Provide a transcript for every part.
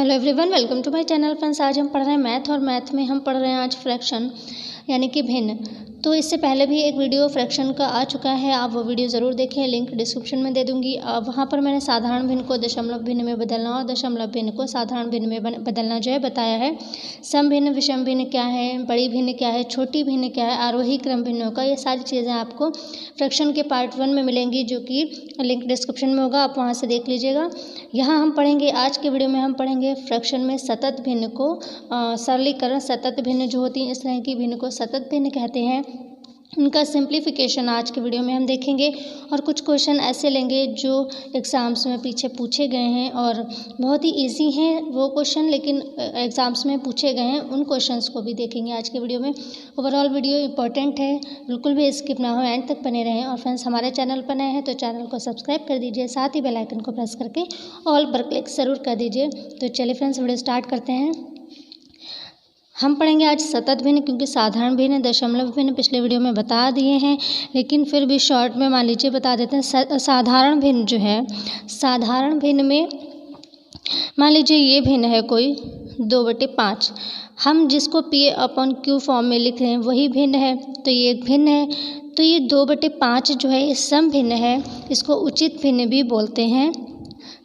Hello everyone, welcome to my channel. Friends, आज हम पढ़ रहे हैं मैथ और मैथ में हम पढ़ रहे हैं आज फ्रैक्शन यानी कि भिन्न। तो इससे पहले भी एक वीडियो फ्रैक्शन का आ चुका है, आप वो वीडियो ज़रूर देखें, लिंक डिस्क्रिप्शन में दे दूंगी। वहाँ पर मैंने साधारण भिन्न को दशमलव भिन्न में बदलना और दशमलव भिन्न को साधारण भिन्न में बदलना जो है बताया है। सम भिन्न, विषम भिन्न क्या है, बड़ी भिन्न क्या है, छोटी भिन्न क्या है, आरोही क्रम भिन्नों का, ये सारी चीज़ें आपको फ्रैक्शन के पार्ट 1 में मिलेंगी, जो कि लिंक डिस्क्रिप्शन में होगा, आप वहाँ से देख लीजिएगा। यहाँ हम पढ़ेंगे, आज के वीडियो में हम पढ़ेंगे फ्रैक्शन में सतत भिन्न को सरलीकरण। सतत भिन्न जो होती है, इस तरह की भिन्न को सतत भिन्न कहते हैं। उनका सिंप्लीफिकेशन आज के वीडियो में हम देखेंगे और कुछ क्वेश्चन ऐसे लेंगे जो एग्ज़ाम्स में पीछे पूछे गए हैं और बहुत ही इजी हैं वो क्वेश्चन, लेकिन एग्ज़ाम्स में पूछे गए हैं, उन क्वेश्चंस को भी देखेंगे आज के वीडियो में। ओवरऑल वीडियो इंपॉर्टेंट है, बिल्कुल भी स्किप ना हो, एंड तक बने रहें। और फ्रेंड्स, हमारे चैनल पर नए हैं तो चैनल को सब्सक्राइब कर दीजिए, साथ ही बेल आइकन को प्रेस करके ऑल पर क्लिक ज़रूर कर दीजिए। तो चलिए फ्रेंड्स, वीडियो स्टार्ट करते हैं। हम पढ़ेंगे आज सतत भिन्न, क्योंकि साधारण भिन्न, दशमलव भिन्न पिछले वीडियो में बता दिए हैं, लेकिन फिर भी शॉर्ट में मान लीजिए बता देते हैं। साधारण भिन्न जो है, साधारण भिन्न में मान लीजिए ये भिन्न है कोई 2/5, हम जिसको P/Q फॉर्म में लिख रहे हैं वही भिन्न है, तो ये एक भिन्न है। तो ये 2/5 जो है ये सम भिन्न है, इसको उचित भिन्न भी बोलते हैं।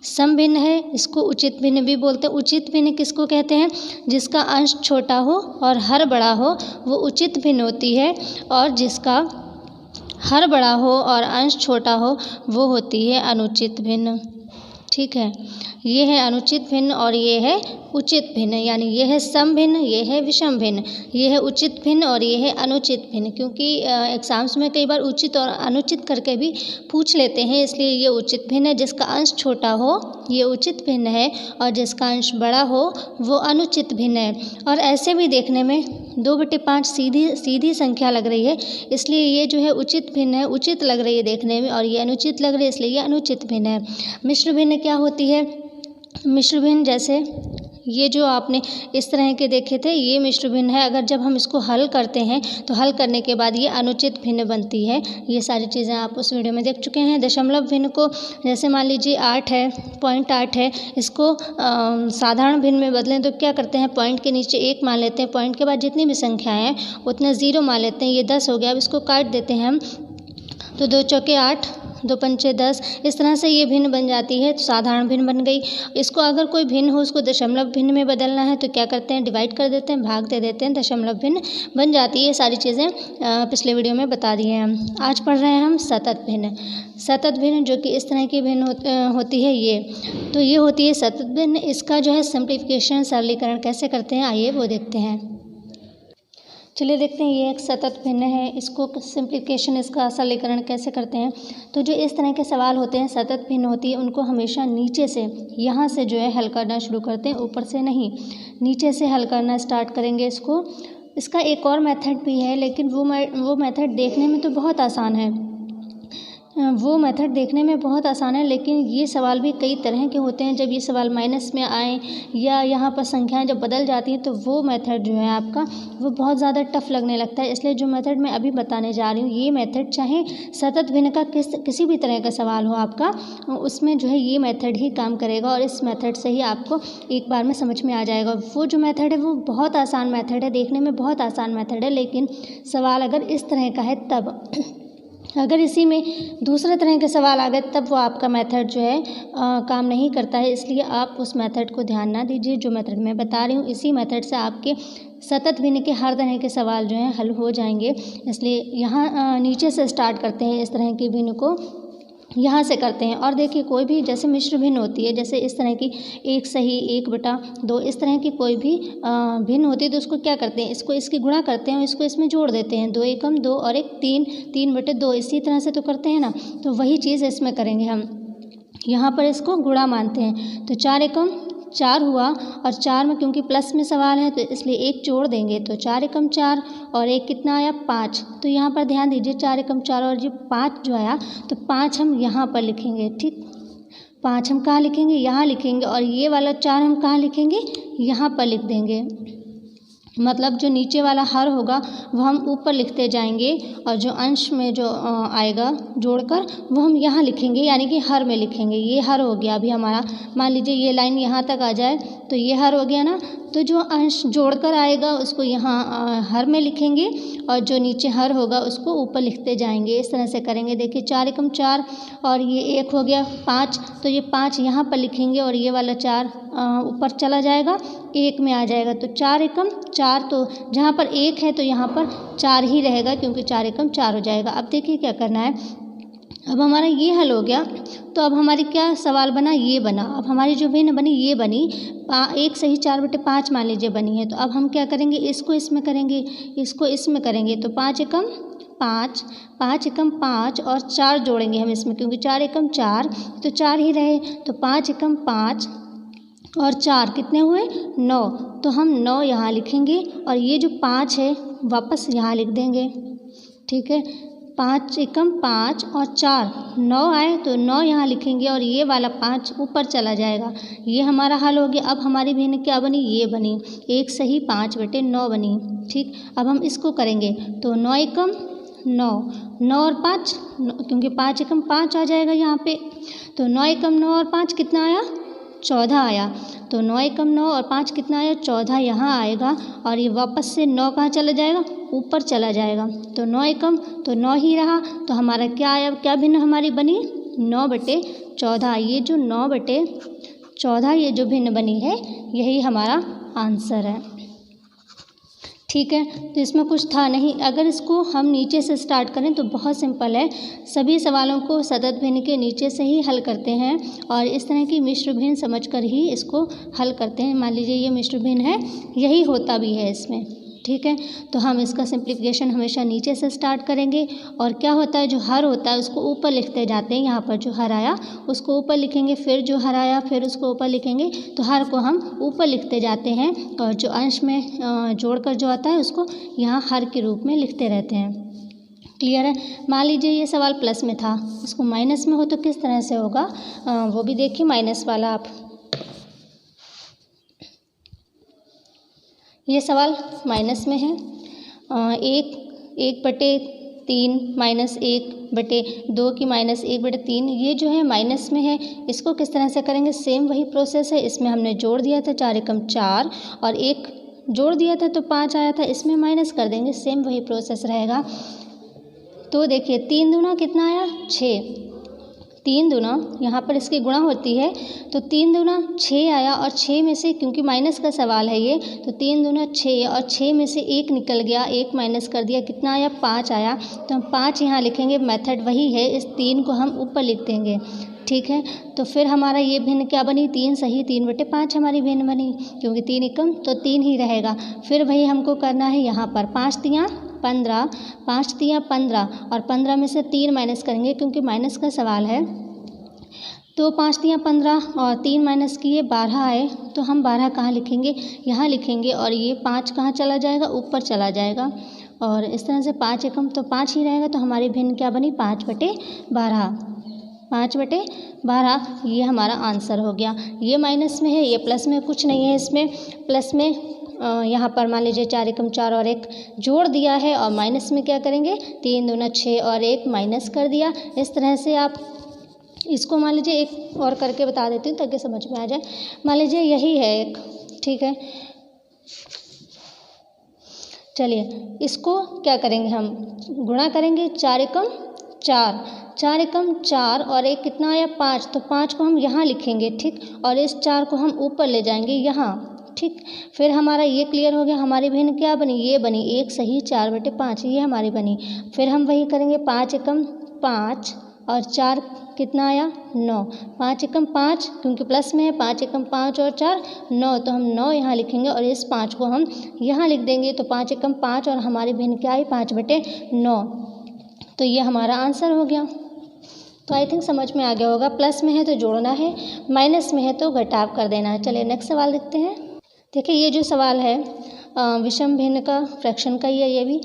सम भिन्न है, इसको उचित भिन्न भी बोलते हैं। उचित भिन्न किसको कहते हैं? जिसका अंश छोटा हो और हर बड़ा हो, वो उचित भिन्न होती है, और जिसका हर बड़ा हो और अंश छोटा हो वो होती है अनुचित भिन्न। ठीक है, ये है अनुचित भिन्न और ये है उचित भिन्न, यानी ये है सम भिन्न, ये है विषम भिन्न, ये है उचित भिन्न और ये है अनुचित भिन्न। क्योंकि एग्ज़ाम्स में कई बार उचित और अनुचित करके भी पूछ लेते हैं, इसलिए ये उचित भिन्न है। जिसका अंश छोटा हो ये उचित भिन्न है, और जिसका अंश बड़ा हो वो अनुचित भिन्न है। और ऐसे भी देखने में 2/5 सीधी संख्या लग रही है, इसलिए ये जो है उचित भिन्न है, उचित लग रही है देखने में, और ये अनुचित लग रही है, इसलिए ये अनुचित भिन्न है। मिश्र भिन्न क्या होती है? मिश्र भिन्न जैसे ये जो आपने इस तरह के देखे थे, ये मिश्र भिन्न है। अगर जब हम इसको हल करते हैं तो हल करने के बाद ये अनुचित भिन्न बनती है। ये सारी चीज़ें आप उस वीडियो में देख चुके हैं। दशमलव भिन्न को जैसे मान लीजिए 8 है, 0.8 है, इसको साधारण भिन्न में बदलें तो क्या करते हैं? पॉइंट के नीचे 1 मान लेते हैं, पॉइंट के बाद जितनी भी संख्याएँ हैं उतना 0 मान लेते हैं। ये 10 हो गया, अब इसको काट देते हैं हम, तो 2 चौके 8, 2 पंचे 10, इस तरह से ये भिन्न बन जाती है, तो साधारण भिन्न बन गई। इसको अगर कोई भिन्न हो, उसको दशमलव भिन्न में बदलना है तो क्या करते हैं? डिवाइड कर देते हैं, भाग दे देते हैं, दशमलव भिन्न बन जाती है। ये सारी चीज़ें पिछले वीडियो में बता दी हैं हम। आज पढ़ रहे हैं हम सतत भिन्न। सतत भिन्न जो कि इस तरह की भिन्न होती है, ये तो ये होती है सतत भिन्न। इसका जो है सिंप्लीफिकेशन, सरलीकरण कैसे करते हैं, आइए वो देखते हैं। चलिए देखते हैं, ये एक सतत भिन्न है, इसको सिंप्लीफिकेशन, इसका सरलीकरण कैसे करते हैं। तो जो इस तरह के सवाल होते हैं, सतत भिन्न होती है, उनको हमेशा नीचे से, यहाँ से जो है हल करना शुरू करते हैं, ऊपर से नहीं, नीचे से हल करना स्टार्ट करेंगे इसको। इसका एक और मेथड भी है, लेकिन वो मेथड देखने में तो बहुत आसान है, वो मेथड देखने में बहुत आसान है, लेकिन ये सवाल भी कई तरह के होते हैं। जब ये सवाल माइनस में आए या यहाँ पर संख्याएं जब बदल जाती हैं, तो वो मेथड जो है आपका वो बहुत ज़्यादा टफ लगने लगता है। इसलिए जो मेथड मैं अभी बताने जा रही हूँ, ये मेथड चाहे सतत भिन्न का किसी भी तरह का सवाल हो आपका, उसमें जो है ये मेथड ही काम करेगा, और इस मेथड से ही आपको एक बार में समझ में आ जाएगा। वो जो मेथड है वो बहुत आसान मेथड है, देखने में बहुत आसान मेथड है, लेकिन सवाल अगर इस तरह का है तब, अगर इसी में दूसरे तरह के सवाल आ गए तब वो आपका मेथड जो है काम नहीं करता है। इसलिए आप उस मेथड को ध्यान ना दीजिए, जो मेथड मैं बता रही हूँ, इसी मेथड से आपके सतत भिन्न के हर तरह के सवाल जो हैं हल हो जाएंगे। इसलिए यहाँ नीचे से स्टार्ट करते हैं, इस तरह की भिन्न को यहाँ से करते हैं। और देखिए, कोई भी जैसे मिश्र भिन्न होती है, जैसे इस तरह की 1 सही 1/2, इस तरह की कोई भी भिन्न होती है, तो उसको क्या करते हैं? इसको इसकी गुणा करते हैं, इसको इसमें जोड़ देते हैं, 2 एकम 2 और 1 3, 3/2, इसी तरह से तो करते हैं ना। तो वही चीज़ इसमें करेंगे हम, यहाँ पर इसको गुणा मानते हैं, तो 4 एकम 4 हुआ, और 4 में क्योंकि प्लस में सवाल है तो इसलिए 1 जोड़ देंगे, तो 4 एकम 4 और 1 कितना आया? 5। तो यहाँ पर ध्यान दीजिए, 4 एकम 4 और जो 5 जो आया, तो 5 हम यहाँ पर लिखेंगे। ठीक, 5 हम कहाँ लिखेंगे? यहाँ लिखेंगे, और ये वाला 4 हम कहाँ लिखेंगे? यहाँ पर लिख देंगे। मतलब जो नीचे वाला हर होगा वो हम ऊपर लिखते जाएंगे और जो अंश में जो आएगा जोड़कर वो हम यहाँ लिखेंगे, यानी कि हर में लिखेंगे। ये हर हो गया अभी हमारा। मान लीजिए ये लाइन यहाँ तक आ जाए तो ये हर हो गया ना, तो जो अंश जोड़कर आएगा उसको यहाँ हर में लिखेंगे और जो नीचे हर होगा उसको ऊपर लिखते जाएंगे। इस तरह से करेंगे। देखिए 4 एकम 4 और ये 1 हो गया 5, तो ये 5 यहाँ पर लिखेंगे और ये वाला 4 ऊपर चला जाएगा, 1 में आ जाएगा। तो 4 एकम 4, तो जहाँ पर 1 है तो यहाँ पर 4 ही रहेगा क्योंकि 4 एकम 4 हो जाएगा। अब देखिए क्या करना है। अब हमारा ये हल हो गया, तो अब हमारी क्या सवाल बना, ये बना। अब हमारी जो भिन्न बनी ये बनी 1 सही 4/5 मान लीजिए बनी है। तो अब हम क्या करेंगे, इसको इसमें करेंगे, इसको इसमें करेंगे। तो 5 एकम 5, 5 एकम 5 और 4 जोड़ेंगे हम इसमें क्योंकि 4 एकम 4, तो 4 ही रहे। तो 5 एकम 5 और 4 कितने हुए 9, तो हम 9 यहाँ लिखेंगे और ये जो 5 है वापस यहाँ लिख देंगे। ठीक है, 5 एकम 5 और 4 9 आए तो 9 यहाँ लिखेंगे और ये वाला 5 ऊपर चला जाएगा। ये हमारा हल हो गया। अब हमारी भिन्न क्या बनी, ये बनी 1 सही 5/9 बनी। ठीक, अब हम इसको करेंगे। तो 9 एकम 9, 9 और 5 क्योंकि 5 एकम 5 आ जाएगा यहाँ पे। तो 9 एकम 9 और 5 कितना आया, 14 आया। तो 9 एकम 9 और 5 कितना आया, 14 यहाँ आएगा और ये वापस से 9 कहाँ चला जाएगा, ऊपर चला जाएगा। तो 9 एकम तो 9 ही रहा। तो हमारा क्या आया, क्या भिन्न हमारी बनी 9/14। ये जो 9/14 ये जो भिन्न बनी है यही हमारा आंसर है। ठीक है, तो इसमें कुछ था नहीं। अगर इसको हम नीचे से स्टार्ट करें तो बहुत सिंपल है। सभी सवालों को सतत भिन्न के नीचे से ही हल करते हैं और इस तरह की मिश्र भिन्न समझकर ही इसको हल करते हैं। मान लीजिए ये मिश्र भिन्न है, यही होता भी है इसमें। ठीक है, तो हम इसका सिंप्लीफिकेशन हमेशा नीचे से स्टार्ट करेंगे और क्या होता है, जो हर होता है उसको ऊपर लिखते जाते हैं। यहाँ पर जो हर आया उसको ऊपर लिखेंगे, फिर जो हर आया फिर उसको ऊपर लिखेंगे। तो हर को हम ऊपर लिखते जाते हैं और जो अंश में जोड़कर जो आता है उसको यहाँ हर के रूप में लिखते रहते हैं। क्लियर है। मान लीजिए ये सवाल प्लस में था, उसको माइनस में हो तो किस तरह से होगा वो भी देखिए। माइनस वाला आप, ये सवाल माइनस में है। 1/3 माइनस 1/2 की माइनस 1/3, ये जो है माइनस में है। इसको किस तरह से करेंगे, सेम वही प्रोसेस है। इसमें हमने जोड़ दिया था 4 एकम 4 और 1 जोड़ दिया था तो 5 आया था, इसमें माइनस कर देंगे। सेम वही प्रोसेस रहेगा। तो देखिए 3 दूना कितना आया 6, 3 दूना यहाँ पर इसकी गुणा होती है तो 3 दूना 6 आया और 6 में से, क्योंकि माइनस का सवाल है ये, तो 3 दूना 6 और 6 में से 1 निकल गया, 1 माइनस कर दिया, कितना आया 5 आया। तो हम 5 यहाँ लिखेंगे, मेथड वही है। इस 3 को हम ऊपर लिख देंगे। ठीक है, तो फिर हमारा ये भिन्न क्या बनी, 3 सही 3/5 हमारी भिन्न बनी क्योंकि 3 एकम तो 3 ही रहेगा। फिर वही हमको करना है यहाँ पर 5 तियाँ 15, 5 तियाँ 15 और 15 में से 3 माइनस करेंगे क्योंकि माइनस का सवाल है। तो 5 तियाँ 15 और 3 माइनस किए 12 आए, तो हम 12 कहाँ लिखेंगे, यहाँ लिखेंगे और ये 5 कहाँ चला जाएगा, ऊपर चला जाएगा। और इस तरह से 5 एकम तो 5 ही रहेगा। तो हमारी भिन्न क्या बनी 5/12, 5/12 ये हमारा आंसर हो गया। ये माइनस में है, ये प्लस में, कुछ नहीं है इसमें। प्लस में यहाँ पर मान लीजिए 4 एकम 4 और 1 जोड़ दिया है और माइनस में क्या करेंगे, 3 दूना 6 और 1 माइनस कर दिया। इस तरह से आप इसको मान लीजिए एक और करके बता देती हूँ ताकि समझ में आ जाए। मान लीजिए यही है एक, ठीक है। चलिए इसको क्या करेंगे, हम गुणा करेंगे। 4 एकम 4, 4 एकम 4 और 1 कितना आया 5, तो 5 को हम यहाँ लिखेंगे। ठीक, और इस 4 को हम ऊपर ले जाएंगे यहाँ। ठीक, फिर हमारा ये क्लियर हो गया। हमारी भिन्न क्या बनी, ये बनी 1 सही 4/5, ये हमारी बनी। फिर हम वही करेंगे 5 एकम 5 और 4 कितना आया 9, 5 एकम 5 क्योंकि प्लस में है, 5 एकम 5 और 4 9, तो हम 9 यहाँ लिखेंगे और इस 5 को हम यहाँ लिख देंगे। तो 5 एकम 5 और हमारी भिन्न क्या आई 5/9, तो ये हमारा आंसर हो गया। तो आई थिंक समझ में आ गया होगा। प्लस में है तो जोड़ना है, माइनस में है तो घटाव कर देना है। चलिए नेक्स्ट सवाल देखते हैं। देखिए ये जो सवाल है विषम भिन्न का, फ्रैक्शन का ही है ये भी।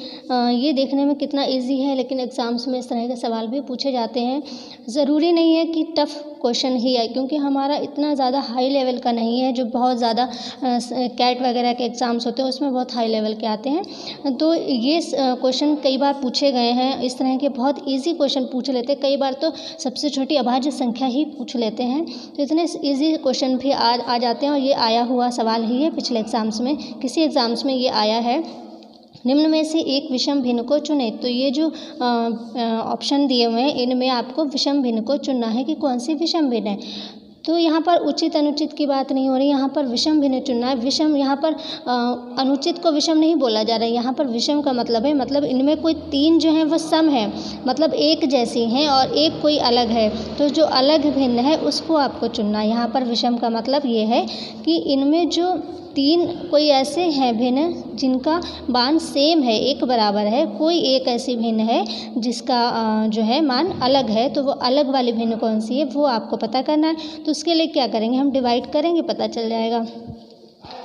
ये देखने में कितना इजी है, लेकिन एग्ज़ाम्स में इस तरह के सवाल भी पूछे जाते हैं। ज़रूरी नहीं है कि टफ़ क्वेश्चन ही है, क्योंकि हमारा इतना ज़्यादा हाई लेवल का नहीं है जो बहुत ज़्यादा कैट वगैरह के एग्ज़ाम्स होते हैं उसमें बहुत हाई लेवल के आते हैं। तो ये क्वेश्चन कई बार पूछे गए हैं, इस तरह के बहुत ईजी क्वेश्चन पूछ लेते हैं, कई बार तो सबसे छोटी अभाज्य संख्या ही पूछ लेते हैं। तो इतने ईजी क्वेश्चन भी आ जाते हैं और ये आया हुआ सवाल ही है पिछले एग्ज़ाम्स में, किसी एग्ज़ाम्स में ये आया है। निम्न में से एक विषम भिन्न को चुने। तो ये जो ऑप्शन दिए हुए हैं इनमें आपको विषम भिन्न को चुनना है कि कौन सी विषम भिन्न है। तो यहाँ पर उचित अनुचित की बात नहीं हो रही, यहाँ पर विषम भिन्न चुनना है। विषम यहाँ पर अनुचित को विषम नहीं बोला जा रहा है, यहाँ पर विषम का मतलब है मतलब इनमें कोई तीन जो हैं वो सम है, मतलब एक जैसी हैं और एक कोई अलग है। तो जो अलग भिन्न है उसको आपको चुनना है। यहाँ पर विषम का मतलब ये है कि इनमें जो तीन कोई ऐसे हैं भिन्न जिनका मान सेम है, एक बराबर है, कोई एक ऐसी भिन्न है जिसका जो है मान अलग है, तो वो अलग वाली भिन्न कौन सी है वो आपको पता करना है। तो उसके लिए क्या करेंगे, हम डिवाइड करेंगे, पता चल जाएगा।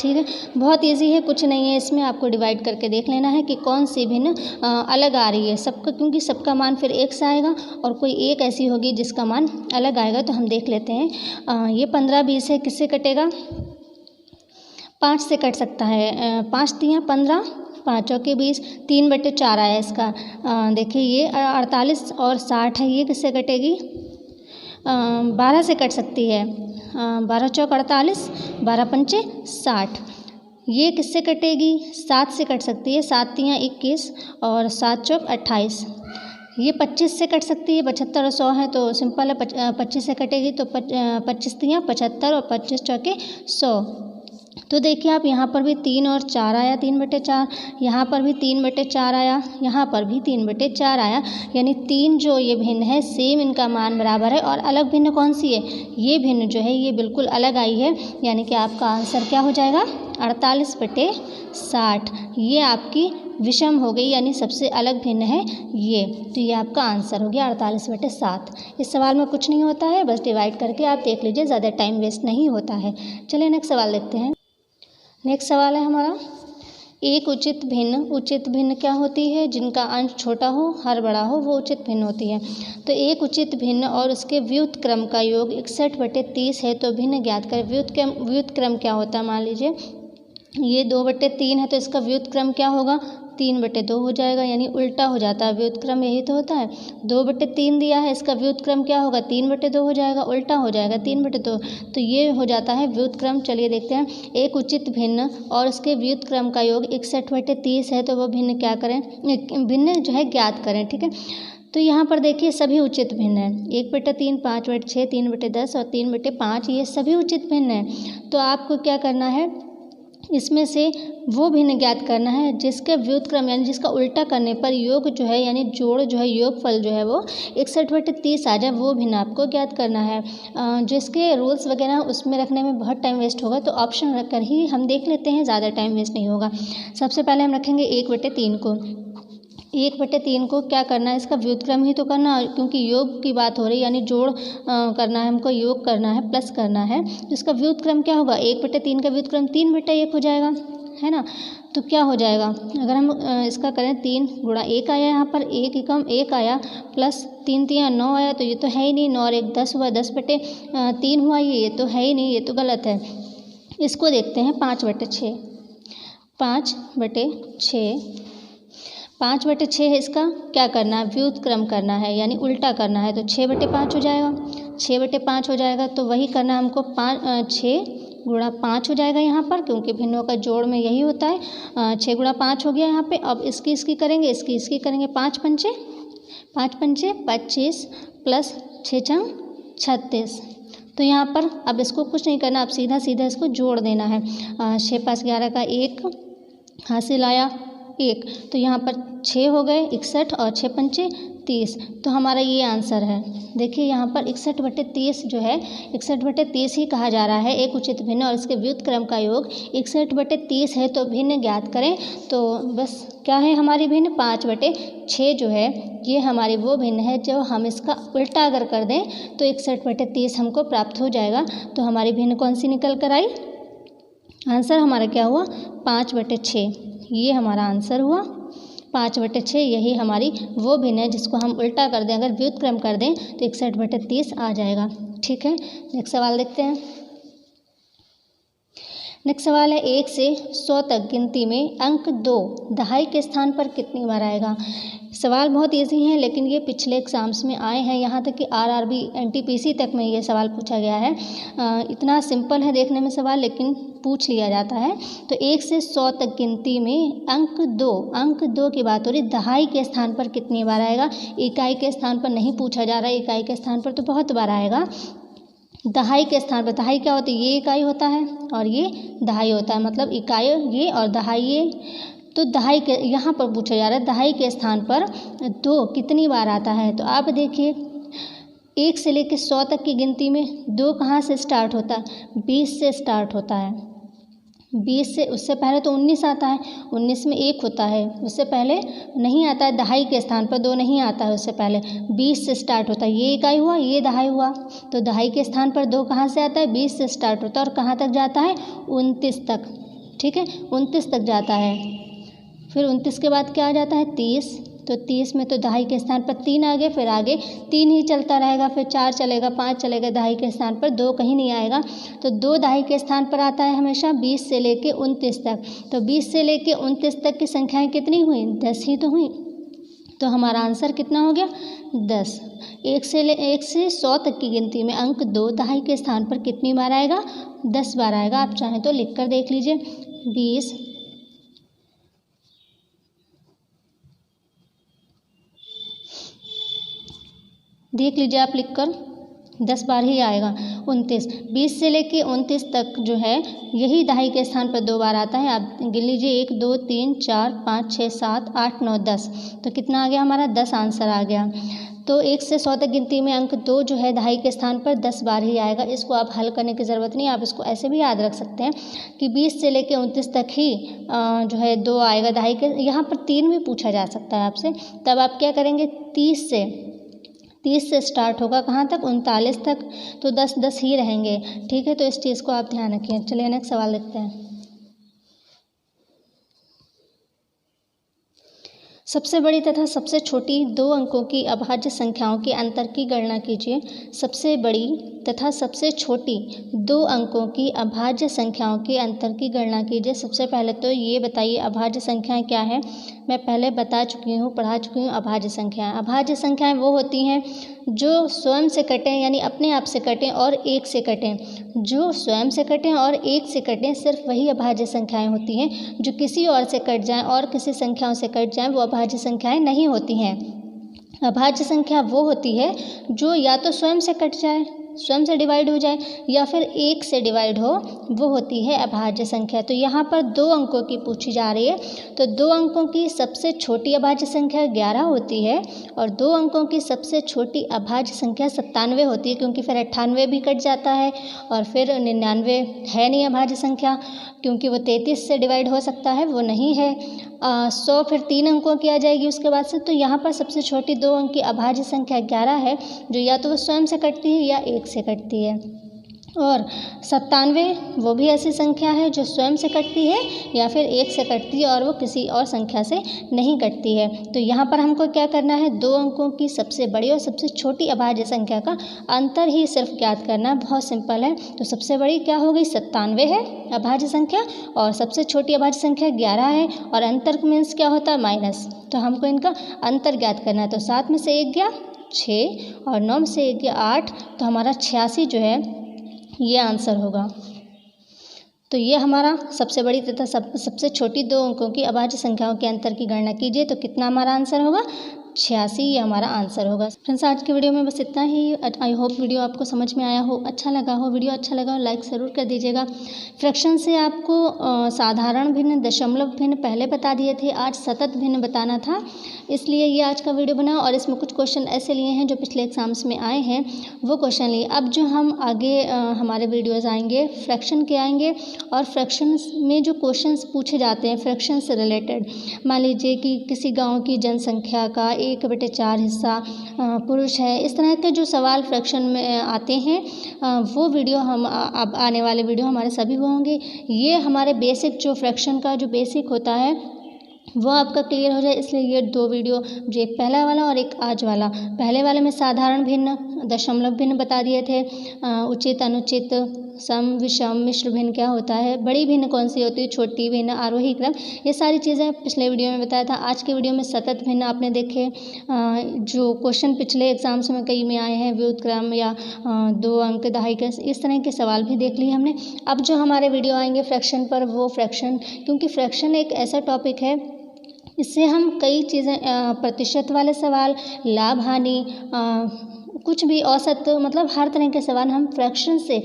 ठीक है, बहुत इजी है, कुछ नहीं है इसमें, आपको डिवाइड करके देख लेना है कि कौन सी भिन्न अलग आ रही है सबका, क्योंकि सबका मान फिर एक सा आएगा और कोई एक ऐसी होगी जिसका मान अलग आएगा। तो हम देख लेते हैं। ये 15 20 है, किससे कटेगा, 5 से कट सकता है। 5 तियाँ 15, 5 चौके 20, 3/4 आया इसका। देखिए ये 48 और 60 है, ये किससे कटेगी, 12 से कट सकती है। 12 चौक 48, 12 पंचे 60। ये किससे कटेगी, 7 से कट सकती है। 7 तियाँ 21 और 7 चौक 28। ये 25 से कट सकती है, 75 और 100 है तो सिंपल है, 25 से कटेगी तो 25 तियाँ 75 और 25 चौके 100। तो देखिए आप यहाँ पर भी 3 और 4 आया, 3/4, यहाँ पर भी 3/4 आया, यहाँ पर भी 3/4 आया, यानी तीन जो ये भिन्न है सेम इनका मान बराबर है। और अलग भिन्न कौन सी है, ये भिन्न जो है ये बिल्कुल अलग आई है, यानी कि आपका आंसर क्या हो जाएगा, 48/60। ये आपकी विषम हो गई, यानी सबसे अलग भिन्न है ये। तो ये आपका आंसर हो गया 48/7। इस सवाल में कुछ नहीं होता है, बस डिवाइड करके आप देख लीजिए, ज़्यादा टाइम वेस्ट नहीं होता है। चलिए नेक्स्ट सवाल देखते हैं। नेक्स्ट सवाल है हमारा, एक उचित भिन्न। उचित भिन्न क्या होती है, जिनका अंश छोटा हो हर बड़ा हो वो उचित भिन्न होती है। तो एक उचित भिन्न और उसके व्युत्क्रम का योग 61/30 है, तो भिन्न ज्ञात करें। व्युत्क्रम क्या होता है, मान लीजिए ये 2/3 है तो इसका व्युत्क्रम क्या होगा, 3/2 हो जाएगा, यानी उल्टा हो जाता है। व्युत्क्रम यही तो होता है, 2/3 दिया है, इसका व्युत्क्रम क्या होगा, 3/2 हो जाएगा, उल्टा हो जाएगा 3/2। तो ये हो जाता है व्युत्क्रम। चलिए देखते हैं, एक उचित भिन्न और उसके व्युत्क्रम का योग 61/30 है, तो वो भिन्न क्या करें, भिन्न जो है ज्ञात करें। ठीक है, तो यहाँ पर देखिए सभी उचित भिन्न है, 1/3, 5/6, 3/10 और 3/5, ये सभी उचित भिन्न है। तो आपको क्या करना है, इसमें से वो भिन्न ज्ञात करना है जिसके व्युत्क्रम यानी जिसका उल्टा करने पर योग जो है यानी जोड़ जो है योगफल जो है वो 61/30 आ जाए, वो भिन्न आपको ज्ञात करना है। जिसके रूल्स वगैरह उसमें रखने में बहुत टाइम वेस्ट होगा, तो ऑप्शन रखकर ही हम देख लेते हैं, ज़्यादा टाइम वेस्ट नहीं होगा। सबसे पहले हम रखेंगे 1/3 को। 1/3 को क्या करना है, इसका व्युत्क्रम ही तो करना है, क्योंकि योग की बात हो रही है, यानी जोड़ करना है हमको, योग करना है, प्लस करना है। तो इसका व्युत्क्रम क्या होगा, 1/3 का व्युत्क्रम 3/1 हो जाएगा, है ना। तो क्या हो जाएगा, अगर हम इसका करें 3 × 1 आया, यहाँ पर 1 एकम 1 आया, प्लस 3 तियाँ 9 आया, तो ये तो है ही नहीं, 9 और 1 10 हुआ, 10/3 हुआ, ये तो है ही नहीं, ये तो गलत है। इसको देखते हैं 5/6। 5/6 है, इसका क्या करना है, व्युत्क्रम करना है, यानी उल्टा करना है, तो 6/5 हो जाएगा, 6/5 हो जाएगा। तो वही करना है हमको, 6 × 5 हो जाएगा यहाँ पर, क्योंकि भिन्नों का जोड़ में यही होता है। 6 × 5 हो गया यहाँ पे। अब इसकी करेंगे, इसकी करेंगे, 5 पंचे 25 प्लस 6 छंग 36। तो यहाँ पर अब इसको कुछ नहीं करना, अब सीधा इसको जोड़ देना है। 6 × 5 = 11 का 1 हासिल आया 1, तो यहाँ पर 6 हो गए 61 और 6 पंचे 30, तो हमारा ये आंसर है। देखिए यहाँ पर 61/30 जो है 61/30 ही कहा जा रहा है एक उचित भिन्न, और इसके व्युत्क्रम का योग 61/30 है, तो भिन्न ज्ञात करें। तो बस क्या है हमारी भिन्न, 5/6 जो है ये हमारी वो भिन्न है, जो हम इसका उल्टा अगर कर दें तो 61/30 हमको प्राप्त हो जाएगा। तो हमारी भिन्न कौन सी निकल कर आई, आंसर हमारा क्या हुआ, 5/6, ये हमारा आंसर हुआ 5/6। यही हमारी वो भिन्न है जिसको हम उल्टा कर दें, अगर व्युत्क्रम कर दें तो 61/30 आ जाएगा। ठीक है, नेक्स्ट सवाल देखते हैं। नेक्स्ट सवाल है 1 से 100 तक गिनती में अंक 2 दहाई के स्थान पर कितनी बार आएगा। सवाल बहुत इजी है, लेकिन ये पिछले एग्जाम्स में आए हैं, यहाँ तक कि आरआरबी एनटीपीसी तक में ये सवाल पूछा गया है। इतना सिंपल है देखने में सवाल, लेकिन पूछ लिया जाता है। तो 1 से 100 तक गिनती में अंक 2 की बात हो रही, दहाई के स्थान पर कितनी बार आएगा। इकाई के स्थान पर नहीं पूछा जा रहा है, इकाई के स्थान पर तो बहुत बार आएगा। दहाई के स्थान पर, दहाई क्या होती है, ये इकाई होता है और ये दहाई होता है, मतलब इकाई ये और दहाई ये। तो दहाई के यहाँ पर पूछा जा रहा है दहाई के स्थान पर 2 कितनी बार आता है। तो आप देखिए 1 से लेकर 100 तक की गिनती में 2 कहाँ से स्टार्ट होता है, 20 से स्टार्ट होता है। 20 से, उससे पहले तो 19 आता है, 19 में 1 होता है, उससे पहले नहीं आता है। दहाई के स्थान पर 2 नहीं आता है, उससे पहले 20 से स्टार्ट होता है। ये इकाई हुआ, ये दहाई हुआ। तो दहाई के स्थान पर 2 कहाँ से आता है, 20 से स्टार्ट होता है और कहाँ तक जाता है, 29 तक। ठीक है, 29 तक जाता है। फिर 29 के बाद क्या आ जाता है, 30। तो 30 में तो दहाई के स्थान पर 3 आ गए, फिर आगे 3 ही चलता रहेगा, फिर 4 चलेगा, 5 चलेगा, दहाई के स्थान पर 2 कहीं नहीं आएगा। तो 2 दहाई के स्थान पर आता है हमेशा 20 से लेके 29 तक। तो 20 से लेके 29 तक की संख्याएं कितनी हुई, 10 ही तो हुई। तो हमारा आंसर कितना हो गया, 10। 1 से 100 तक की गिनती में अंक 2 दहाई के स्थान पर कितनी बार आएगा, 10 बार आएगा। आप चाहें तो लिख कर देख लीजिए, 20 देख लीजिए आप लिखकर, 10 बार ही आएगा। 29, 20 से लेके 29 तक जो है यही दहाई के स्थान पर 2 बार आता है। आप गिन लीजिए, 1 2 3 4 5 6 7 8 9 10। तो कितना आ गया हमारा, 10 आंसर आ गया। तो 1 से 100 तक गिनती में अंक 2 जो है दहाई के स्थान पर 10 बार ही आएगा। इसको आप हल करने की ज़रूरत नहीं, आप इसको ऐसे भी याद रख सकते हैं कि 20 से लेके 29 तक ही जो है 2 आएगा दहाई के। यहाँ पर 3 भी पूछा जा सकता है आपसे, तब आप क्या करेंगे, 30 से स्टार्ट होगा कहाँ तक, 39 तक। तो 10 ही रहेंगे। ठीक है, तो इस चीज़ को आप ध्यान रखिए। चलिए नेक्स्ट सवाल देखते हैं। सबसे बड़ी तथा सबसे छोटी 2 अंकों की अभाज्य संख्याओं के अंतर की गणना कीजिए। सबसे बड़ी तथा सबसे छोटी 2 अंकों की अभाज्य संख्याओं के अंतर की गणना कीजिए। सबसे पहले तो ये बताइए अभाज्य संख्याएं क्या है। मैं पहले बता चुकी हूँ, पढ़ा चुकी हूँ अभाज्य संख्याएं। अभाज्य संख्याएं वो होती हैं जो स्वयं से कटें, यानी अपने आप से कटें और 1 से कटें। जो स्वयं से कटें और 1 से कटें, सिर्फ वही अभाज्य संख्याएं होती हैं। जो किसी और से कट जाएं और किसी संख्याओं से कट जाएं, वो अभाज्य संख्याएं नहीं होती हैं। अभाज्य संख्या वो होती है जो या तो स्वयं से कट जाए, स्वयं से डिवाइड हो जाए, या फिर 1 से डिवाइड हो, वो होती है अभाज्य संख्या। तो यहाँ पर 2 अंकों की पूछी जा रही है। तो 2 अंकों की सबसे छोटी अभाज्य संख्या 11 होती है और 2 अंकों की सबसे छोटी अभाज्य संख्या 97 होती है, क्योंकि फिर 98 भी कट जाता है और फिर 99 है नहीं अभाज्य संख्या, क्योंकि वो 33 से डिवाइड हो सकता है, वो नहीं है। 100 फिर 3 अंकों की आ जाएगी उसके बाद से। तो यहाँ पर सबसे छोटी 2 अंक की अभाज्य संख्या 11 है, जो या तो वो स्वयं से कटती है या 1 से कटती है। और 97 वो भी ऐसी संख्या है जो स्वयं से कटती है या फिर 1 से कटती है और वो किसी और संख्या से नहीं कटती है। तो यहाँ पर हमको क्या करना है, 2 अंकों की सबसे बड़ी और सबसे छोटी अभाज्य संख्या का अंतर ही सिर्फ ज्ञात करना है। बहुत सिंपल है। तो सबसे बड़ी क्या हो गई, 97 है अभाज्य संख्या, और सबसे छोटी अभाज्य संख्या 11 है, और अंतर मीन्स क्या होता है, माइनस। तो हमको इनका अंतर ज्ञात करना है। तो 7 में से 1 गया 6 और 9 में से 1 गया 8, तो हमारा 86 जो है ये आंसर होगा। तो ये हमारा सबसे बड़ी तथा सबसे छोटी 2 अंकों की अभाज्य संख्याओं के अंतर की गणना कीजिए। तो कितना हमारा आंसर होगा, 86, ये हमारा आंसर होगा। फ्रेंड्स, आज की वीडियो में बस इतना ही। आई होप वीडियो आपको समझ में आया हो, अच्छा लगा हो। वीडियो अच्छा लगा हो लाइक ज़रूर कर दीजिएगा। फ्रैक्शन से आपको साधारण भिन्न, दशमलव भिन्न पहले बता दिए थे, आज सतत भिन्न बताना था, इसलिए ये आज का वीडियो बना। और इसमें कुछ क्वेश्चन ऐसे लिए हैं जो पिछले एग्जाम्स में आए हैं, वो क्वेश्चन लिए। अब जो हम आगे हमारे वीडियोज़ आएंगे फ्रैक्शन के आएंगे, और फ्रैक्शन में जो क्वेश्चंस पूछे जाते हैं फ्रैक्शन से रिलेटेड, मान लीजिए कि किसी गांव की जनसंख्या का 1/4 हिस्सा पुरुष है, इस तरह के जो सवाल फ्रैक्शन में आते हैं, वो वीडियो हम अब आने वाले वीडियो हमारे सभी वो होंगे। ये हमारे बेसिक जो फ्रैक्शन का जो बेसिक होता है वो आपका क्लियर हो जाए, इसलिए ये 2 वीडियो, जो एक पहला वाला और एक आज वाला। पहले वाले में साधारण भिन्न, दशमलव भिन्न बता दिए थे, उचित अनुचित, सम विषम, मिश्र भिन्न क्या होता है, बड़ी भिन्न कौन सी होती है, छोटी भिन्न, आरोही क्रम, ये सारी चीज़ें पिछले वीडियो में बताया था। आज के वीडियो में सतत भिन्न आपने देखे, जो क्वेश्चन पिछले एग्जाम्स में कई में आए हैं, व्युत्क्रम या 2 अंक, दहाई का, इस तरह के सवाल भी देख लिए हमने। अब जो हमारे वीडियो आएंगे फ्रैक्शन पर, वो फ्रैक्शन, क्योंकि फ्रैक्शन एक ऐसा टॉपिक है, इससे हम कई चीज़ें, प्रतिशत वाले सवाल, लाभ हानि, कुछ भी औसत, मतलब हर तरह के सवाल हम फ्रैक्शन से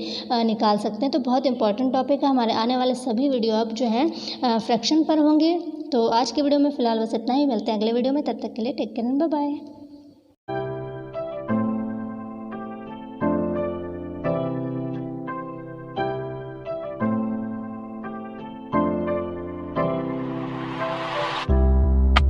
निकाल सकते हैं। तो बहुत इंपॉर्टेंट टॉपिक है। हमारे आने वाले सभी वीडियो अब जो हैं फ्रैक्शन पर होंगे। तो आज के वीडियो में फ़िलहाल बस इतना ही, मिलते हैं अगले वीडियो में, तब तक के लिए take care and bye bye.